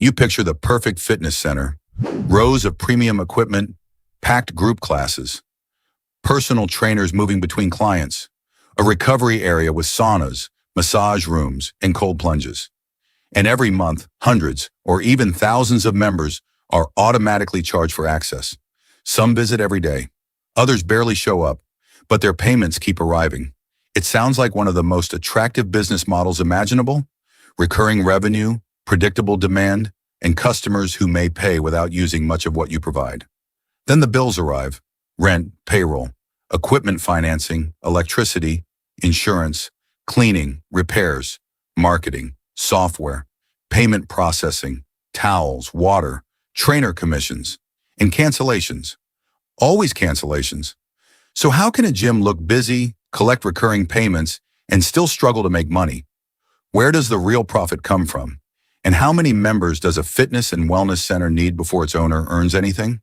You picture the perfect fitness center, rows of premium equipment, packed group classes, personal trainers moving between clients, a recovery area with saunas, massage rooms, and cold plunges. And every month, hundreds or even thousands of members are automatically charged for access. Some visit every day, others barely show up, but their payments keep arriving. It sounds like one of the most attractive business models imaginable: recurring revenue, predictable demand, and customers who may pay without using much of what you provide. Then the bills arrive: rent, payroll, equipment financing, electricity, insurance, cleaning, repairs, marketing, software, payment processing, towels, water, trainer commissions, and cancellations. Always cancellations. So how can a gym look busy, collect recurring payments, and still struggle to make money? Where does the real profit come from? And how many members does a fitness and wellness center need before its owner earns anything?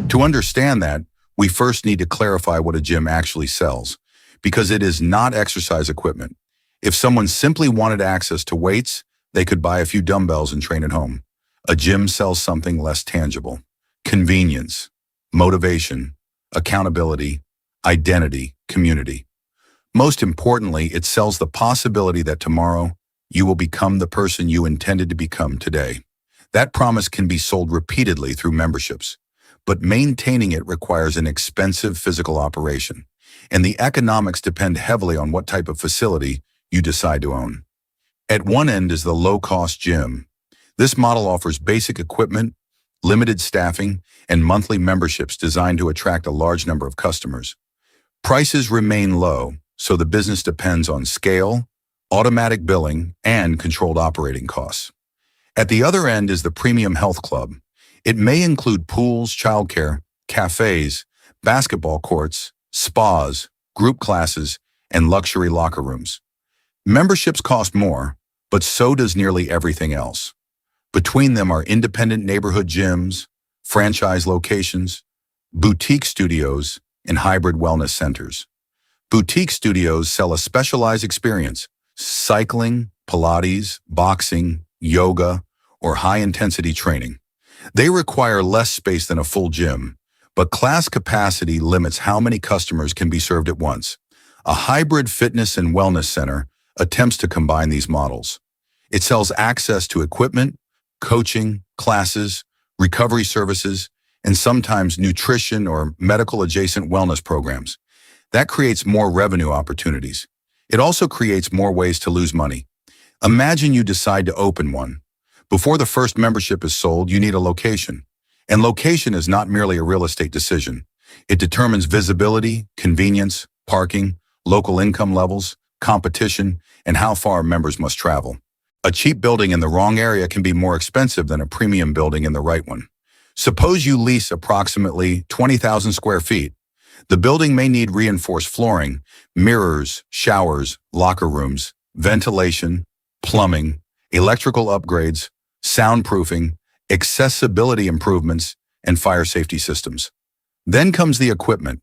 To understand that, we first need to clarify what a gym actually sells, because it is not exercise equipment. If someone simply wanted access to weights, they could buy a few dumbbells and train at home. A gym sells something less tangible: convenience, motivation, accountability, identity, community. Most importantly, it sells the possibility that tomorrow you will become the person you intended to become today. That promise can be sold repeatedly through memberships, but maintaining it requires an expensive physical operation, and the economics depend heavily on what type of facility you decide to own. At one end is the low-cost gym. This model offers basic equipment, limited staffing, and monthly memberships designed to attract a large number of customers. Prices remain low, so the business depends on scale, automatic billing, and controlled operating costs. At the other end is the premium health club. It may include pools, childcare, cafes, basketball courts, spas, group classes, and luxury locker rooms. Memberships cost more, but so does nearly everything else. Between them are independent neighborhood gyms, franchise locations, boutique studios, and hybrid wellness centers. Boutique studios sell a specialized experience: cycling, Pilates, boxing, yoga, or high-intensity training. They require less space than a full gym, but class capacity limits how many customers can be served at once. A hybrid fitness and wellness center attempts to combine these models. It sells access to equipment, coaching, classes, recovery services, and sometimes nutrition or medical-adjacent wellness programs. That creates more revenue opportunities. It also creates more ways to lose money. Imagine you decide to open one. Before the first membership is sold, you need a location. And location is not merely a real estate decision. It determines visibility, convenience, parking, local income levels, competition, and how far members must travel. A cheap building in the wrong area can be more expensive than a premium building in the right one. Suppose you lease approximately 20,000 square feet. The building may need reinforced flooring, mirrors, showers, locker rooms, ventilation, plumbing, electrical upgrades, soundproofing, accessibility improvements, and fire safety systems. Then comes the equipment.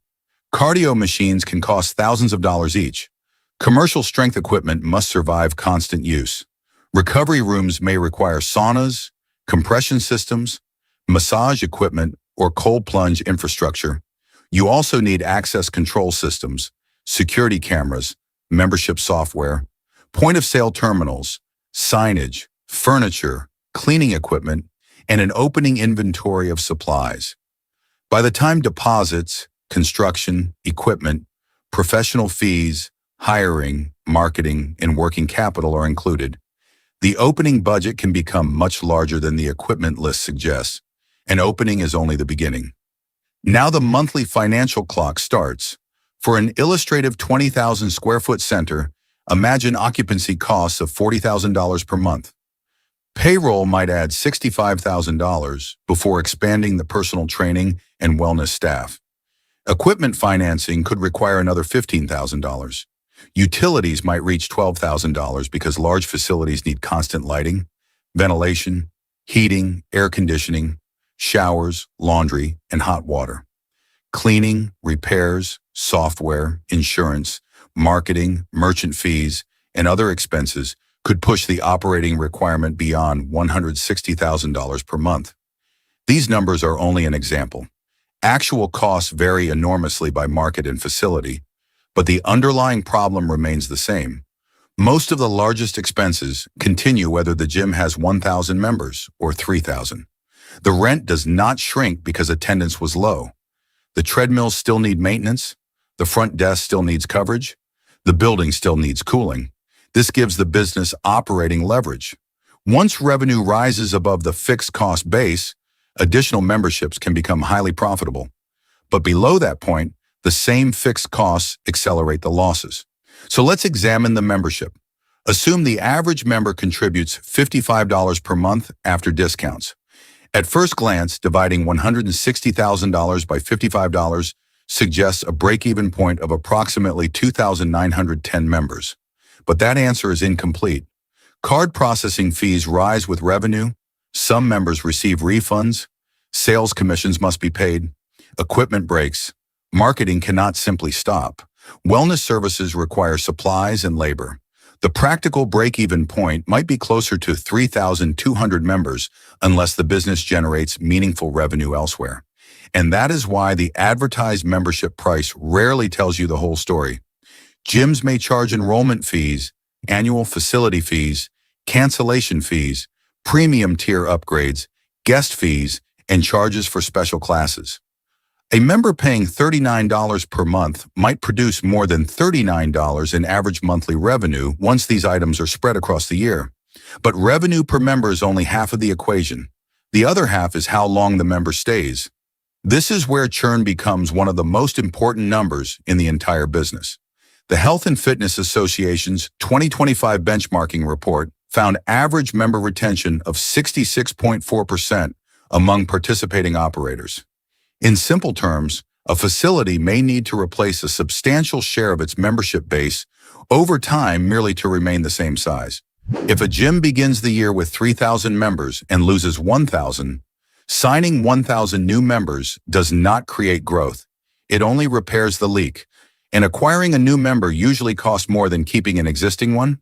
Cardio machines can cost thousands of dollars each. Commercial strength equipment must survive constant use. Recovery rooms may require saunas, compression systems, massage equipment, or cold plunge infrastructure. You also need access control systems, security cameras, membership software, point-of-sale terminals, signage, furniture, cleaning equipment, and an opening inventory of supplies. By the time deposits, construction, equipment, professional fees, hiring, marketing, and working capital are included, the opening budget can become much larger than the equipment list suggests. An opening is only the beginning. Now the monthly financial clock starts. For an illustrative 20,000 square foot center, imagine occupancy costs of $40,000 per month. Payroll might add $65,000 before expanding the personal training and wellness staff. Equipment financing could require another $15,000. Utilities might reach $12,000 because large facilities need constant lighting, ventilation, heating, air conditioning, showers, laundry, and hot water. Cleaning, repairs, software, insurance, marketing, merchant fees, and other expenses could push the operating requirement beyond $160,000 per month. These numbers are only an example. Actual costs vary enormously by market and facility, but the underlying problem remains the same. Most of the largest expenses continue whether the gym has 1,000 members or 3,000. The rent does not shrink because attendance was low. The treadmills still need maintenance. The front desk still needs coverage. The building still needs cooling. This gives the business operating leverage. Once revenue rises above the fixed cost base, additional memberships can become highly profitable. But below that point, the same fixed costs accelerate the losses. So let's examine the membership. Assume the average member contributes $55 per month after discounts. At first glance, dividing $160,000 by $55 suggests a break-even point of approximately 2,910 members. But that answer is incomplete. Card processing fees rise with revenue. Some members receive refunds. Sales commissions must be paid. Equipment breaks. Marketing cannot simply stop. Wellness services require supplies and labor. The practical break-even point might be closer to 3,200 members unless the business generates meaningful revenue elsewhere. And that is why the advertised membership price rarely tells you the whole story. Gyms may charge enrollment fees, annual facility fees, cancellation fees, premium tier upgrades, guest fees, and charges for special classes. A member paying $39 per month might produce more than $39 in average monthly revenue once these items are spread across the year. But revenue per member is only half of the equation. The other half is how long the member stays. This is where churn becomes one of the most important numbers in the entire business. The Health and Fitness Association's 2025 benchmarking report found average member retention of 66.4% among participating operators. In simple terms, a facility may need to replace a substantial share of its membership base over time merely to remain the same size. If a gym begins the year with 3,000 members and loses 1,000, signing 1,000 new members does not create growth. It only repairs the leak. And acquiring a new member usually costs more than keeping an existing one.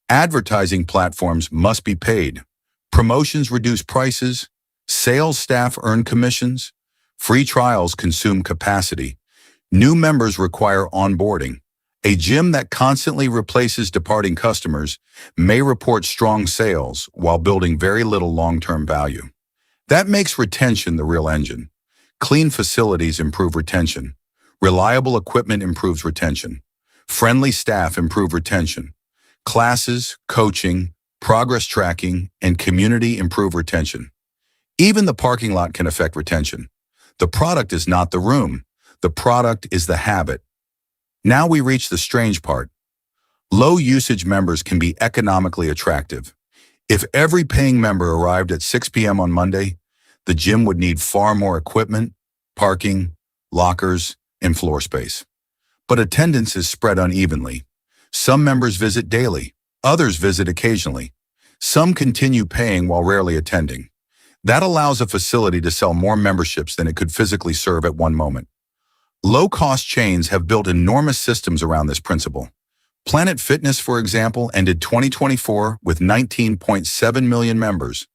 Advertising platforms must be paid. Promotions reduce prices. Sales staff earn commissions. Free trials consume capacity. New members require onboarding. A gym that constantly replaces departing customers may report strong sales while building very little long-term value. That makes retention the real engine. Clean facilities improve retention. Reliable equipment improves retention. Friendly staff improve retention. Classes, coaching, progress tracking, and community improve retention. Even the parking lot can affect retention. The product is not the room. The product is the habit. Now we reach the strange part. Low usage members can be economically attractive. If every paying member arrived at 6 p.m. on Monday, the gym would need far more equipment, parking, lockers, and floor space. But attendance is spread unevenly. Some members visit daily, others visit occasionally. Some continue paying while rarely attending. That allows a facility to sell more memberships than it could physically serve at one moment. Low-cost chains have built enormous systems around this principle. Planet Fitness, for example, ended 2024 with 19.7 million members.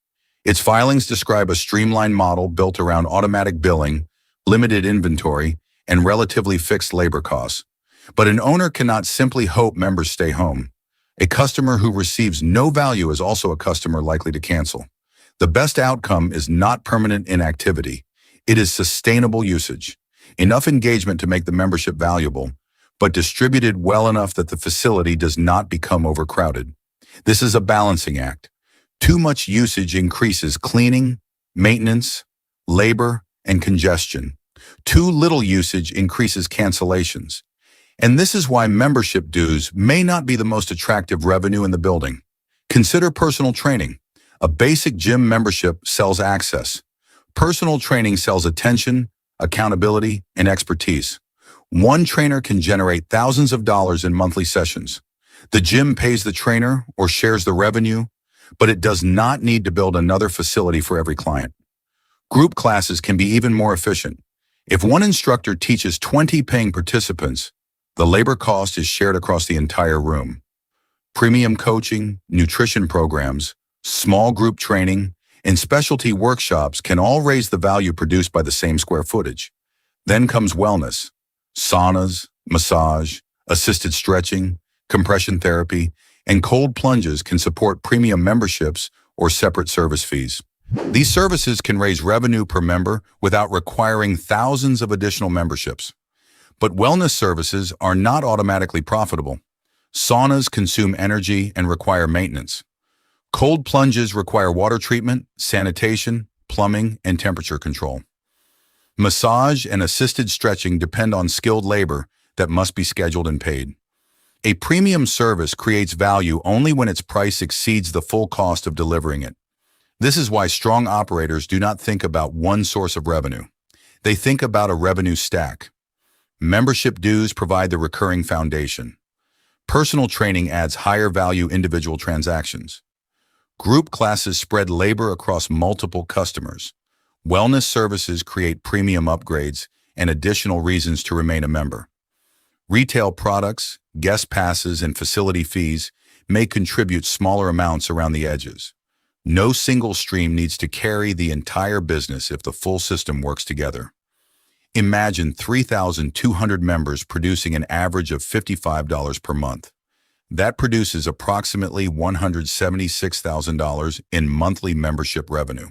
Its filings describe a streamlined model built around automatic billing, limited inventory, and relatively fixed labor costs. But an owner cannot simply hope members stay home. A customer who receives no value is also a customer likely to cancel. The best outcome is not permanent inactivity. It is sustainable usage. Enough engagement to make the membership valuable, but distributed well enough that the facility does not become overcrowded. This is a balancing act. Too much usage increases cleaning, maintenance, labor, and congestion. Too little usage increases cancellations. And this is why membership dues may not be the most attractive revenue in the building. Consider personal training. A basic gym membership sells access. Personal training sells attention, accountability, and expertise. One trainer can generate thousands of dollars in monthly sessions. The gym pays the trainer or shares the revenue, but it does not need to build another facility for every client. Group classes can be even more efficient. If one instructor teaches 20 paying participants, the labor cost is shared across the entire room. Premium coaching, nutrition programs, small group training, and specialty workshops can all raise the value produced by the same square footage. Then comes wellness, saunas, massage, assisted stretching, compression therapy, and cold plunges can support premium memberships or separate service fees. These services can raise revenue per member without requiring thousands of additional memberships. But wellness services are not automatically profitable. Saunas consume energy and require maintenance. Cold plunges require water treatment, sanitation, plumbing, and temperature control. Massage and assisted stretching depend on skilled labor that must be scheduled and paid. A premium service creates value only when its price exceeds the full cost of delivering it. This is why strong operators do not think about one source of revenue. They think about a revenue stack. Membership dues provide the recurring foundation. Personal training adds higher value individual transactions. Group classes spread labor across multiple customers. Wellness services create premium upgrades and additional reasons to remain a member. Retail products, guest passes, and facility fees may contribute smaller amounts around the edges. No single stream needs to carry the entire business if the full system works together. Imagine 3,200 members producing an average of $55 per month. That produces approximately $176,000 in monthly membership revenue.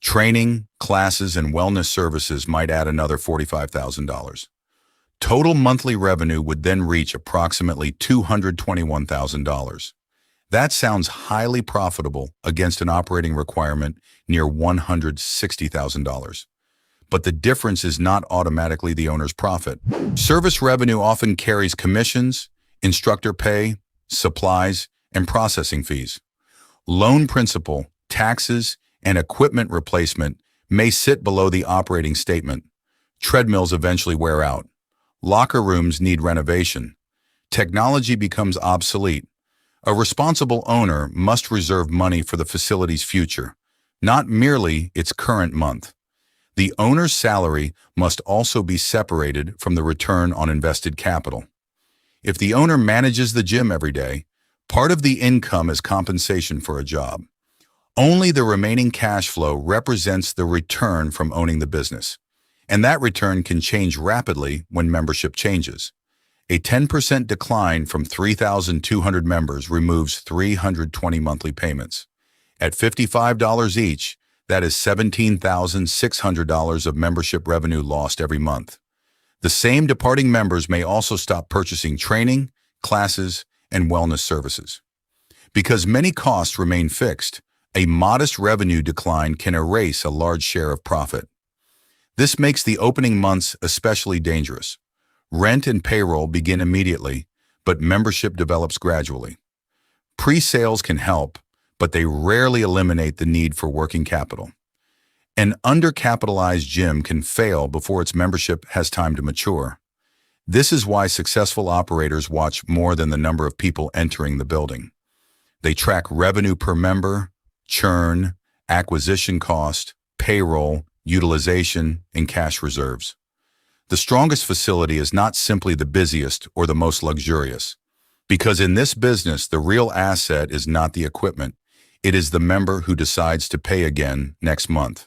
Training, classes, and wellness services might add another $45,000. Total monthly revenue would then reach approximately $221,000. That sounds highly profitable against an operating requirement near $160,000. But the difference is not automatically the owner's profit. Service revenue often carries commissions, instructor pay, supplies, and processing fees. Loan principal, taxes, and equipment replacement may sit below the operating statement. Treadmills eventually wear out. Locker rooms need renovation. Technology becomes obsolete. A responsible owner must reserve money for the facility's future, not merely its current month. The owner's salary must also be separated from the return on invested capital. If the owner manages the gym every day, part of the income is compensation for a job. Only the remaining cash flow represents the return from owning the business, and that return can change rapidly when membership changes. A 10% decline from 3,200 members removes 320 monthly payments. At $55 each, that is $17,600 of membership revenue lost every month. The same departing members may also stop purchasing training, classes, and wellness services. Because many costs remain fixed, a modest revenue decline can erase a large share of profit. This makes the opening months especially dangerous. Rent and payroll begin immediately, but membership develops gradually. Pre-sales can help, but they rarely eliminate the need for working capital. An undercapitalized gym can fail before its membership has time to mature. This is why successful operators watch more than the number of people entering the building. They track revenue per member, churn, acquisition cost, payroll, utilization, and cash reserves. The strongest facility is not simply the busiest or the most luxurious, because in this business, the real asset is not the equipment. It is the member who decides to pay again next month.